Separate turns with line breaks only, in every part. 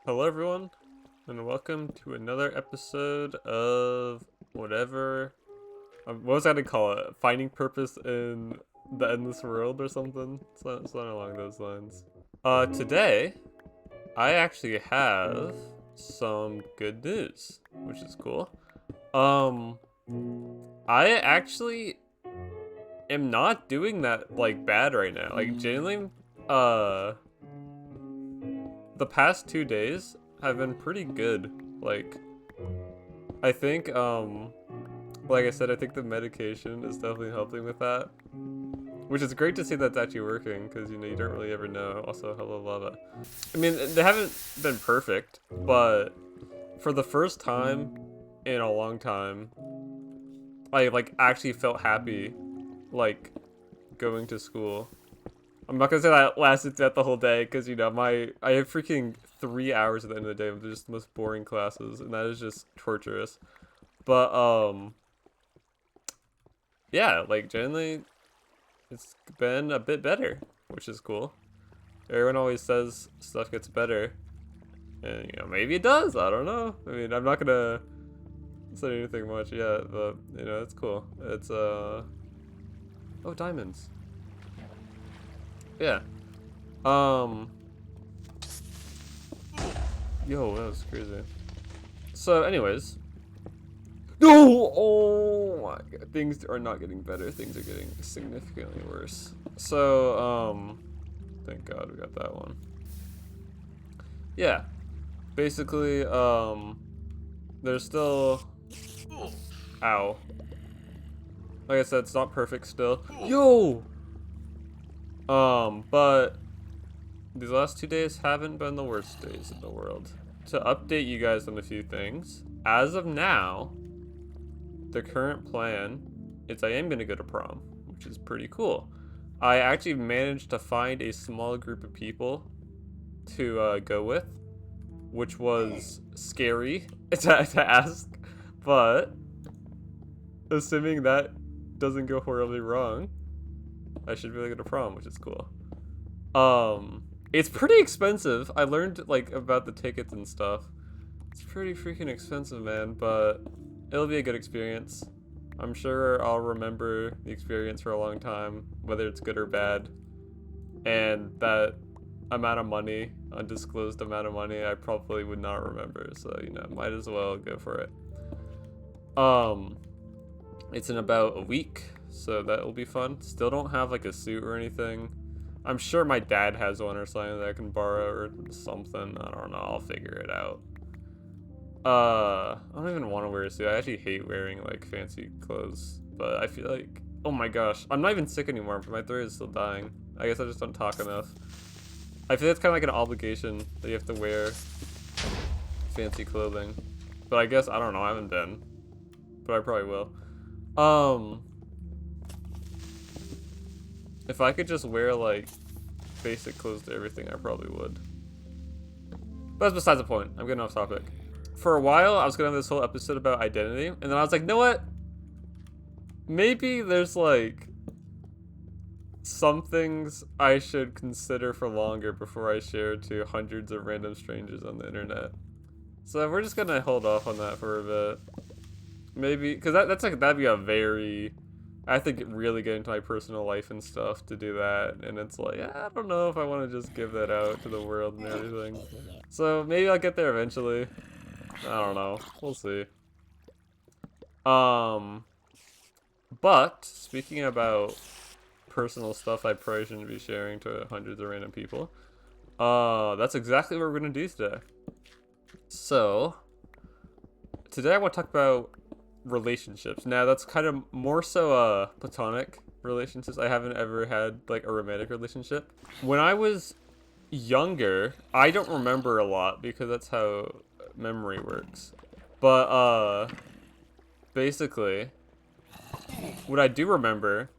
Hello everyone, and welcome to another episode of whatever, what was I gonna call it? Finding purpose in the endless world or something? Something along those lines. Today, I actually have some good news, which is cool. I actually am not doing that, like, bad right now. Like, genuinely, the past 2 days have been pretty good. Like, I think, like I said, I think the medication is definitely helping with that. Which is great to see that's actually working, because, you know, you don't really ever know. Also, hello, lava. I mean, they haven't been perfect, but for the first time in a long time, I, like, actually felt happy, like, going to school. I'm not gonna say that lasted throughout the whole day, because, you know, I have freaking 3 hours at the end of the day of just the most boring classes, and that is just torturous. But, yeah, like, generally, it's been a bit better, which is cool. Everyone always says stuff gets better, and, you know, maybe it does, I don't know. I mean, I'm not gonna say anything much yet, but, you know, it's cool. It's, oh, diamonds. Yeah. Yo, that was crazy. So, anyways. No! Oh my god. Things are not getting better. Things are getting significantly worse. So, thank god we got that one. Yeah. Basically, there's still... Ow. Like I said, it's not perfect still. Yo! But these last 2 days haven't been the worst days in the world. To update you guys on a few things, as of now, the current plan is I am going to go to prom, which is pretty cool. I actually managed to find a small group of people to go with, which was scary to ask, but assuming that doesn't go horribly wrong, I should really go to prom, which is cool. It's pretty expensive. I learned, like, about the tickets and stuff. It's pretty freaking expensive, man, but it'll be a good experience. I'm sure I'll remember the experience for a long time, whether it's good or bad. And that amount of money, undisclosed amount of money, I probably would not remember, so, you know, might as well go for it. It's in about a week, so that will be fun. Still don't have, like, a suit or anything. I'm sure my dad has one or something that I can borrow or something. I don't know. I'll figure it out. I don't even want to wear a suit. I actually hate wearing, like, fancy clothes. But I feel like... Oh my gosh. I'm not even sick anymore, but my throat is still dying. I guess I just don't talk enough. I feel it's kind of like an obligation that you have to wear fancy clothing. But I guess, I don't know. I haven't been. But I probably will. If I could just wear, like, basic clothes to everything, I probably would. But that's besides the point. I'm getting off topic. For a while, I was gonna have this whole episode about identity, and then I was like, you know what? Maybe there's, like, some things I should consider for longer before I share to hundreds of random strangers on the internet. So we're just gonna hold off on that for a bit. Maybe, because that's like, that'd be a very... I have to really get into my personal life and stuff to do that, and it's like, I don't know if I want to just give that out to the world and everything. So maybe I'll get there eventually. I don't know. We'll see. But speaking about personal stuff I probably shouldn't be sharing to hundreds of random people, that's exactly what we're gonna do today. So today I want to talk about relationships. Now that's kind of more so platonic relationships. I haven't ever had, like, a romantic relationship. When I was younger, I don't remember a lot because that's how memory works. But basically what I do remember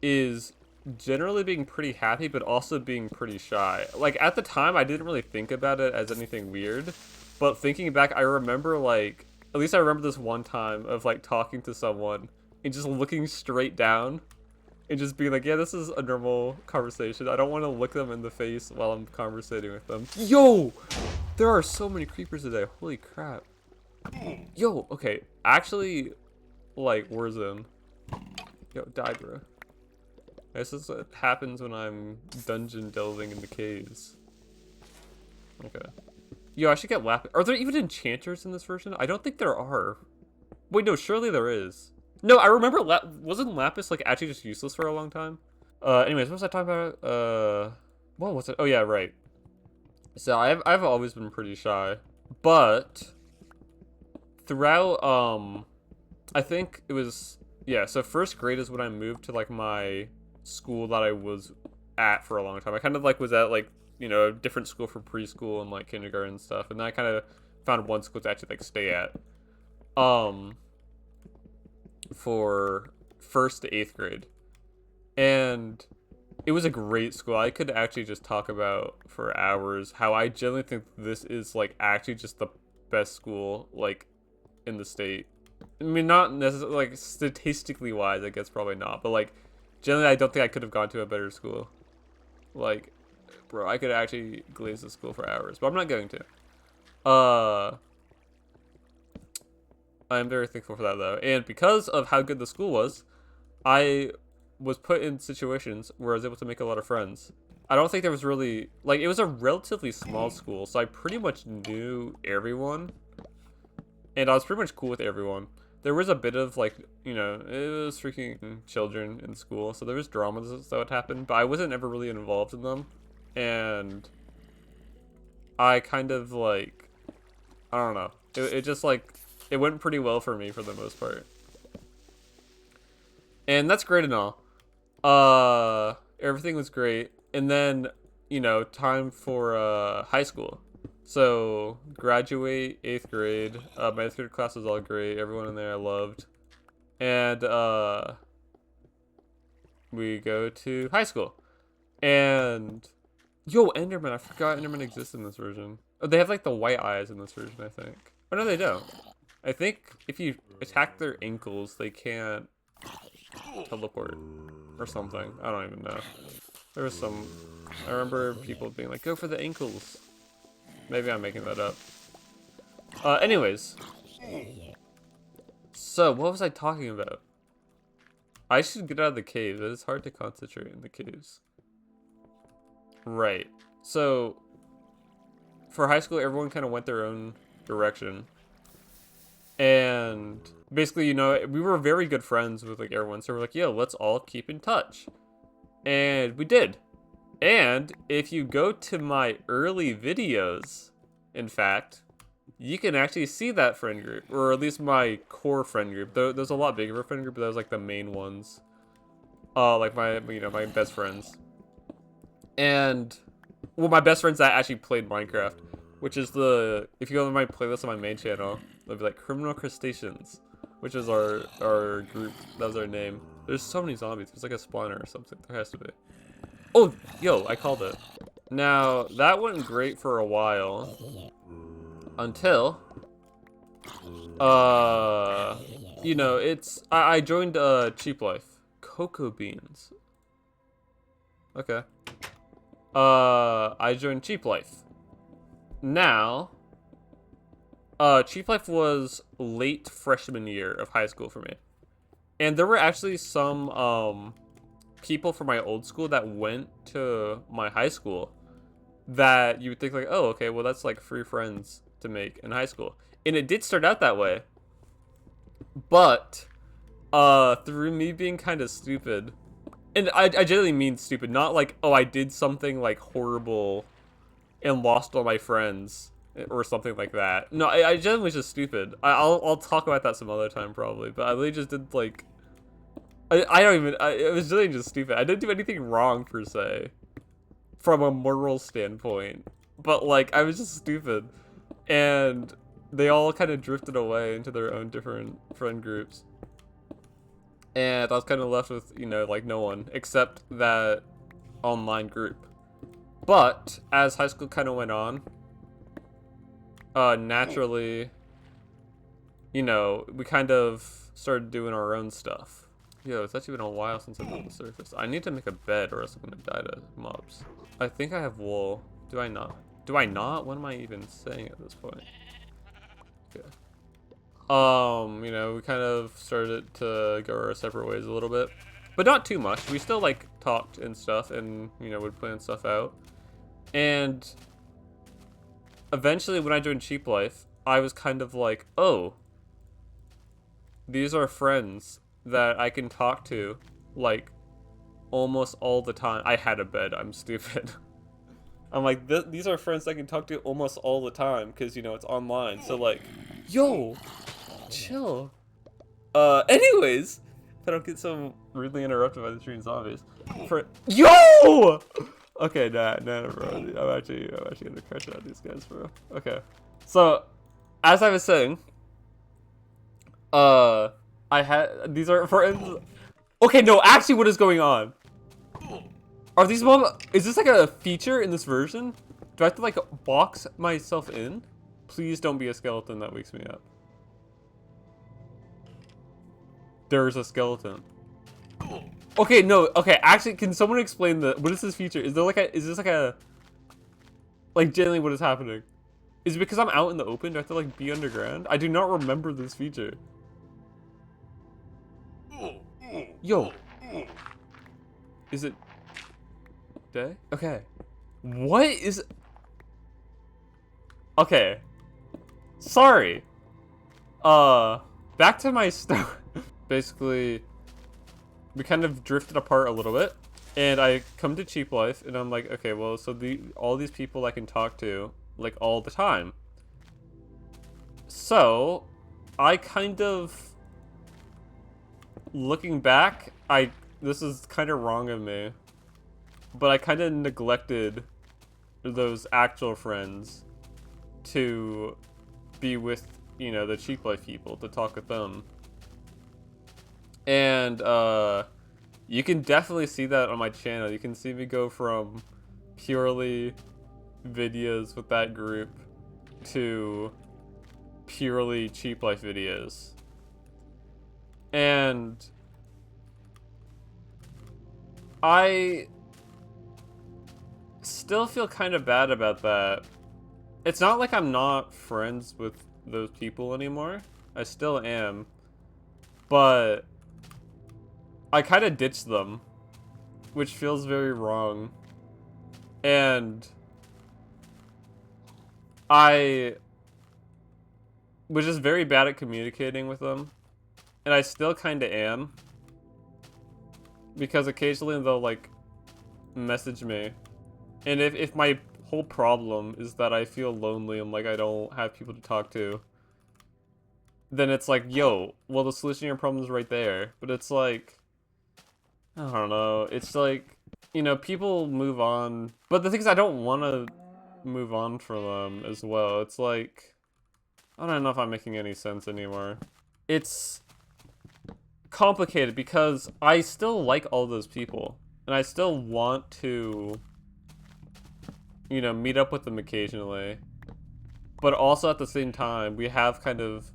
is generally being pretty happy, but also being pretty shy. Like, at the time I didn't really think about it as anything weird, but thinking back, I remember, like, at least I remember this one time of, like, talking to someone and just looking straight down and just being like, yeah, this is a normal conversation. I don't want to look them in the face while I'm conversating with them. Yo! There are so many creepers today. Holy crap. Yo, okay. Actually, like, Warzone. Yo, die, bro. This is what happens when I'm dungeon delving in the caves. Okay. Yo, I should get lapis. Are there even enchanters in this version? I don't think there are. Wait, no, surely there is. No, I remember wasn't lapis like actually just useless for a long time? Anyways, what was I talking about? What was it? Oh yeah, right. So I've always been pretty shy, but throughout I think it was, yeah, so first grade is when I moved to like my school that I was at for a long time. I kind of like was at like, you know, a different school for preschool and like kindergarten and stuff, and then I kind of found one school to actually like stay at for 1st to 8th grade. And it was a great school. I could actually just talk about for hours how I genuinely think this is like actually just the best school like in the state. I mean, not necessarily like statistically wise, I guess probably not, but like generally I don't think I could have gone to a better school. Like, bro, I could actually glaze the school for hours, but I'm not going to. I'm very thankful for that though, and because of how good the school was, I was put in situations where I was able to make a lot of friends. I don't think there was really, like, it was a relatively small school, so I pretty much knew everyone, and I was pretty much cool with everyone. There was a bit of, like, you know, it was freaking children in school, so there was dramas that would happen, but I wasn't ever really involved in them, and I kind of, like, I don't know, it just, like, it went pretty well for me for the most part. And that's great and all. Everything was great. And then, you know, time for high school. So, graduate 8th grade. My 8th grade class was all great. Everyone in there I loved. And we go to high school. And yo, Enderman, I forgot Enderman exists in this version. Oh, they have like the white eyes in this version, I think. Oh no, they don't. I think if you attack their ankles, they can't teleport or something. I don't even know. There was some, I remember people being like, go for the ankles. Maybe I'm making that up. Anyways. So, what was I talking about? I should get out of the caves. It is hard to concentrate in the caves. Right. So, for high school, everyone kind of went their own direction. And basically, you know, we were very good friends with like everyone. So we're like, yo, let's all keep in touch. And we did. And if you go to my early videos, in fact, you can actually see that friend group, or at least my core friend group. There's a lot bigger of a friend group, but that was like the main ones. Like my, you know, my best friends. And, well, my best friends that actually played Minecraft, which is the, if you go to my playlist on my main channel, it'll be like Criminal Crustaceans, which is our group. That was our name. There's so many zombies. There's like a spawner or something. There has to be. Oh, yo, I called it. Now, that went great for a while. Until, you know, I joined, Cheap Life. Cocoa beans. Okay. I joined Cheap Life. Now, Cheap Life was late freshman year of high school for me. And there were actually some, people from my old school that went to my high school that you would think like, oh, okay, well, that's like free friends to make in high school. And it did start out that way. But, through me being kind of stupid, and I generally mean stupid, not like, oh, I did something like horrible and lost all my friends or something like that. No, I generally was just stupid. I'll talk about that some other time probably, but I really just did like, I don't even, it was really just stupid. I didn't do anything wrong per se from a moral standpoint, but like I was just stupid, and they all kind of drifted away into their own different friend groups, and I was kind of left with, you know, like no one except that online group. But as high school kind of went on, naturally, you know, we kind of started doing our own stuff. Yo, it's actually been a while since I've been on the surface. I need to make a bed or else I'm gonna die to mobs. I think I have wool. Do I not? Do I not? What am I even saying at this point? Okay. You know, we kind of started to go our separate ways a little bit, but not too much. We still like talked and stuff, and you know, would plan stuff out. And eventually, when I joined Cheap Life, I was kind of like, oh, these are friends that I can talk to, like, almost all the time. I had a bed. I'm stupid. I'm like, these are friends I can talk to almost all the time because, you know, it's online. So, like, yo, chill. Anyways, if I don't get so rudely interrupted by the stream zombies. Yo! Okay, nah, bro. I'm actually gonna crush out these guys, bro. Okay. So, as I was saying, these are friends. Okay, no, actually, what is going on? Are these is this like a feature in this version? Do I have to like box myself in? Please don't be a skeleton that wakes me up. There's a skeleton. Okay, no, okay, actually, can someone explain what is this feature? Is this like generally what is happening? Is it because I'm out in the open? Do I have to like be underground? I do not remember this feature. Yo. Is it day? Okay. What is... Okay. Sorry. Back to my story. Basically, we kind of drifted apart a little bit. And I come to Cheap Life, and I'm like, okay, well, so all these people I can talk to, like, all the time. So, I kind of... Looking back, this is kind of wrong of me, but I kind of neglected those actual friends to be with, you know, the Cheap Life people, to talk with them. And, you can definitely see that on my channel. You can see me go from purely videos with that group to purely Cheap Life videos. And I still feel kind of bad about that. It's not like I'm not friends with those people anymore. I still am. But I kind of ditched them, which feels very wrong. And I was just very bad at communicating with them. And I still kind of am. Because occasionally they'll, like, message me. And if my whole problem is that I feel lonely and, like, I don't have people to talk to, then it's like, yo, well, the solution to your problem is right there. But it's like, I don't know. It's like, you know, people move on. But the thing is, I don't want to move on from them as well. It's like, I don't know if I'm making any sense anymore. It's complicated because I still like all those people and I still want to, you know, meet up with them occasionally, but also at the same time we have kind of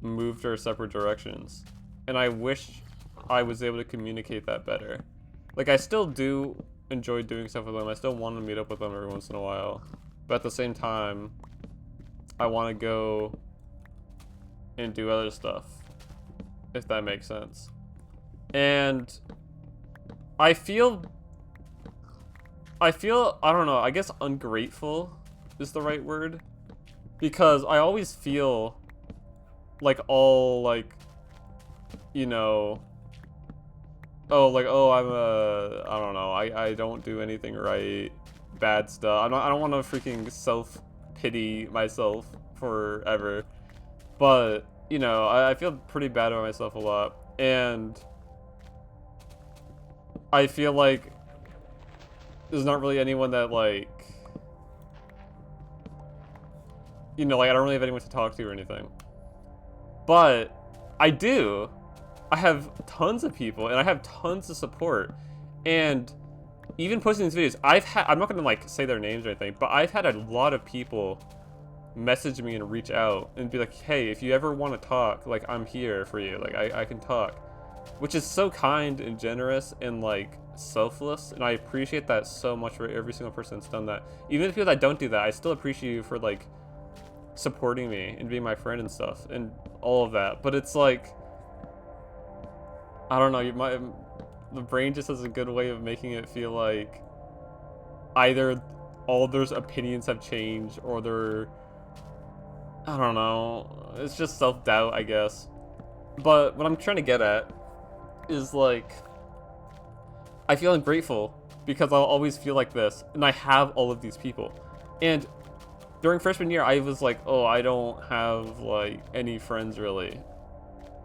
moved our separate directions, and I wish I was able to communicate that better. Like, I still do enjoy doing stuff with them. I still want to meet up with them every once in a while, but at the same time I want to go and do other stuff, if that makes sense. And I feel, I don't know, I guess ungrateful is the right word. Because I always feel like all, like, you know, oh, like, oh, I don't know, I don't do anything right, bad stuff. I don't want to freaking self-pity myself forever. But, you know, I feel pretty bad about myself a lot, and I feel like there's not really anyone that, like, you know, like, I don't really have anyone to talk to or anything. But I do. I have tons of people, and I have tons of support. And even posting these videos, I'm not gonna, like, say their names or anything, but I've had a lot of people message me and reach out and be like, hey, if you ever want to talk, like, I'm here for you, like, I can talk, which is so kind and generous and, like, selfless, and I appreciate that so much for every single person that's done that. Even the people that don't do that, I still appreciate you for like supporting me and being my friend and stuff and all of that. But it's like, I don't know, the brain just has a good way of making it feel like either all those opinions have changed or they're, I don't know, it's just self-doubt, I guess. But what I'm trying to get at is like, I feel ungrateful because I'll always feel like this, and I have all of these people. And during freshman year, I was like, oh, I don't have like any friends really.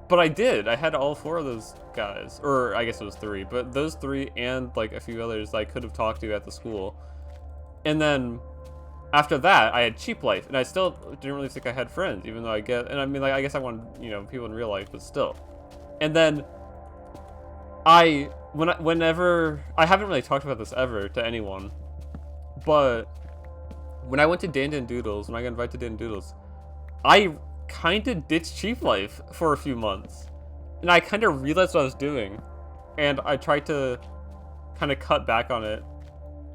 But I did. I had all 4 of those guys, or I guess it was 3, but those 3 and like a few others I could have talked to at the school. And then after that, I had Cheap Life, and I still didn't really think I had friends, even though and I mean, like, I guess I wanted, you know, people in real life, but still. And then whenever, I haven't really talked about this ever to anyone, but when I went to Dan Dan Doodles, when I got invited to Dan Doodles, I kind of ditched Cheap Life for a few months. And I kind of realized what I was doing. And I tried to kind of cut back on it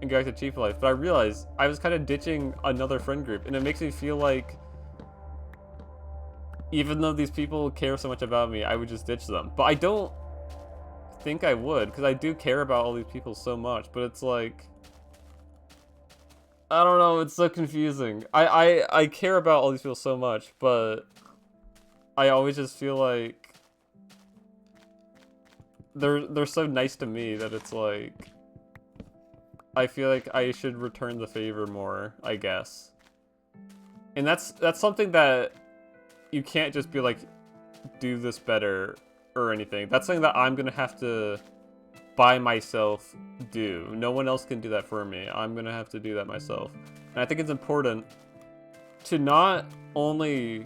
and go back to Cheap Life. But I realized I was kind of ditching another friend group. And it makes me feel like even though these people care so much about me, I would just ditch them. But I don't think I would, because I do care about all these people so much. But it's like, I don't know, it's so confusing. I care about all these people so much, but I always just feel like they're so nice to me that it's like, I feel like I should return the favor more, I guess. And that's something that you can't just be like, do this better or anything. That's something that I'm gonna have to by myself do. No one else can do that for me. I'm gonna have to do that myself. And I think it's important to not only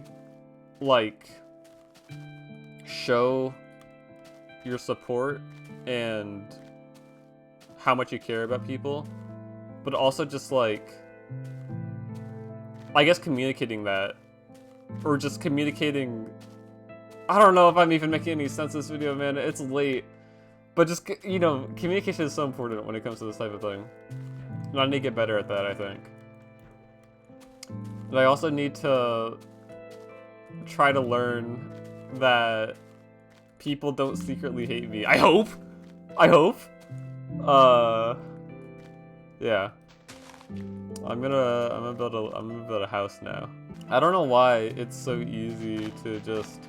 like show your support and how much you care about people, but also just like, I guess communicating that, or just communicating, I don't know if I'm even making any sense in this video, man. It's late. But just, you know, communication is so important when it comes to this type of thing. And I need to get better at that, I think. But I also need to try to learn that people don't secretly hate me. I hope! I hope! Yeah. I'm gonna build a house now. I don't know why it's so easy to just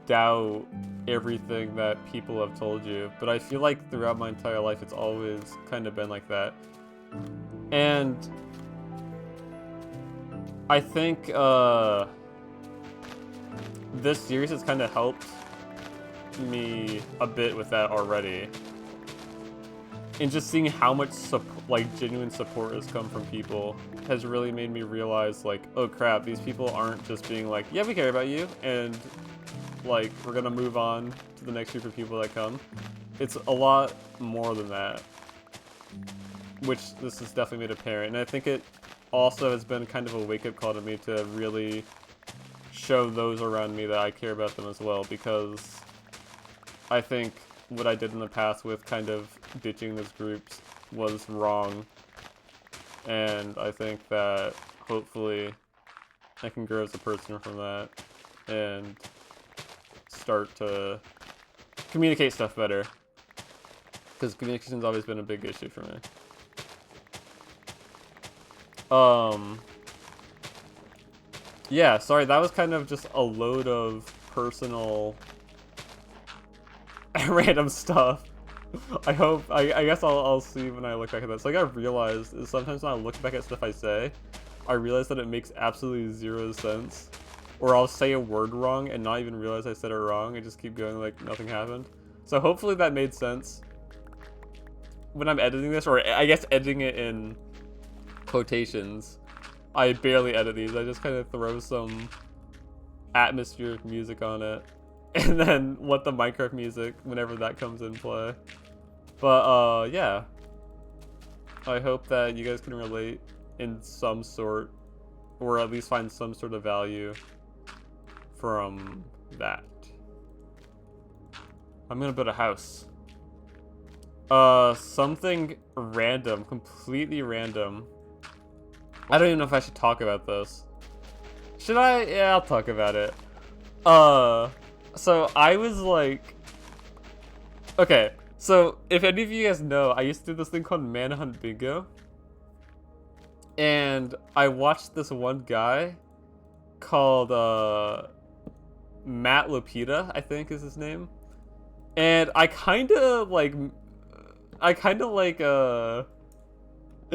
doubt everything that people have told you, but I feel like throughout my entire life it's always kind of been like that. And I think this series has kind of helped me a bit with that already. And just seeing how much like genuine support has come from people has really made me realize like, oh crap, these people aren't just being like, yeah, we care about you, and like, we're gonna move on to the next group of people that come. It's a lot more than that, which this has definitely made apparent. And I think it also has been kind of a wake-up call to me to really show those around me that I care about them as well, because I think what I did in the past with kind of ditching those groups was wrong. And I think that hopefully I can grow as a person from that and start to communicate stuff better, because communication's always been a big issue for me. Yeah, sorry, that was kind of just a load of personal random stuff. I guess I'll see when I look back at this. Like, I realized is sometimes when I look back at stuff I say, I realize that it makes absolutely zero sense. Or I'll say a word wrong and not even realize I said it wrong and just keep going like nothing happened. So hopefully that made sense when I'm editing this, or I guess editing it in quotations. I barely edit these. I just kind of throw some atmospheric music on it and then let the Minecraft music whenever that comes in play. But yeah, I hope that you guys can relate in some sort, or at least find some sort of value from that. I'm gonna build a house. Something random, completely random. I don't even know if I should talk about this. Should I? Yeah, I'll talk about it. So I was like, okay, so if any of you guys know, I used to do this thing called Manhunt Bingo. And I watched this one guy called, Matt Lupita, I think is his name. And I kind of like, in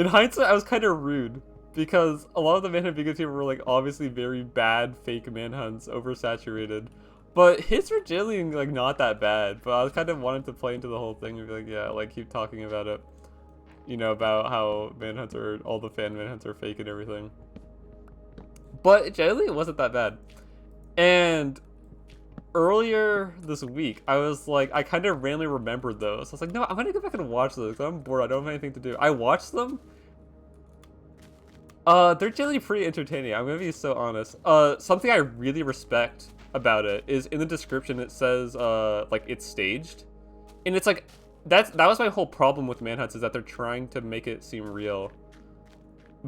hindsight, I was kind of rude. Because a lot of the Manhunt Bingo team were like obviously very bad fake manhunts, oversaturated. But his were generally like not that bad. But I was kind of wanted to play into the whole thing and be like, yeah, like keep talking about it. You know, about how manhunts are, all the fan manhunts are fake and everything. But generally it wasn't that bad. And earlier this week, I was like, I kind of randomly remembered those. I was like, no, I'm gonna go back and watch those because I'm bored. I don't have anything to do. I watched them. They're generally pretty entertaining. I'm gonna be so honest. Something I really respect about it is in the description it says, like it's staged, and it's like that was my whole problem with manhunts, is that they're trying to make it seem real,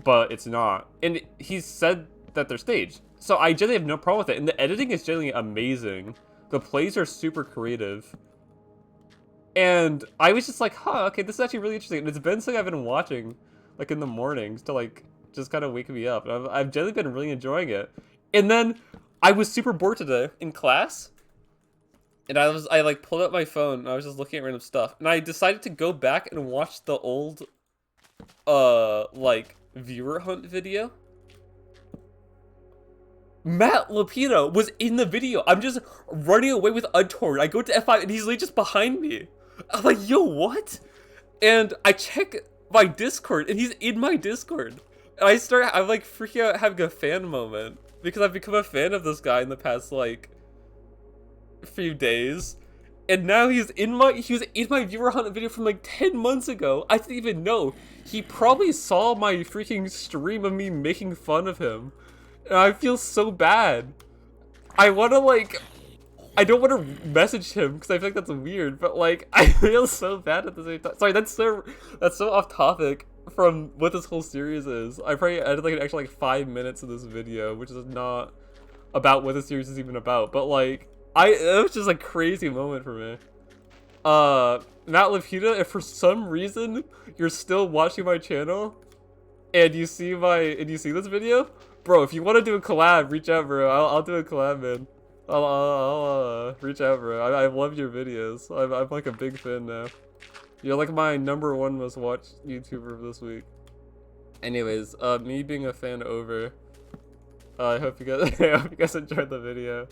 but it's not. And he said that they're staged, so I generally have no problem with it. And the editing is generally amazing. The plays are super creative, and I was just like, huh, okay, this is actually really interesting. And it's been something I've been watching, like in the mornings to like just kind of wake me up. And I've generally been really enjoying it. And then I was super bored today in class, and I like pulled up my phone and I was just looking at random stuff, and I decided to go back and watch the old like viewer hunt video. Matt Lupino was in the video. I'm just running away with Untorn. I go to F5 and he's like just behind me. I'm like, yo, what? And I check my Discord and he's in my Discord. And I'm like freaking out, having a fan moment, because I've become a fan of this guy in the past like few days. And now he was in my viewer hunt video from like 10 months ago. I didn't even know. He probably saw my freaking stream of me making fun of him. And I feel so bad. I don't want to message him because I feel like that's weird, but like I feel so bad at the same time. Sorry, that's so off topic from what this whole series is. I probably added like an extra like 5 minutes of this video, which is not about what the series is even about. But like it was just a crazy moment for me. Matt Lapita, if for some reason you're still watching my channel and you see this video, bro, if you want to do a collab, reach out, bro. I'll do a collab, man. I'll reach out, bro. I love your videos. I'm like a big fan now. You're like my #1 most watched YouTuber this week. Anyways, me being a fan over. I hope you guys enjoyed the video.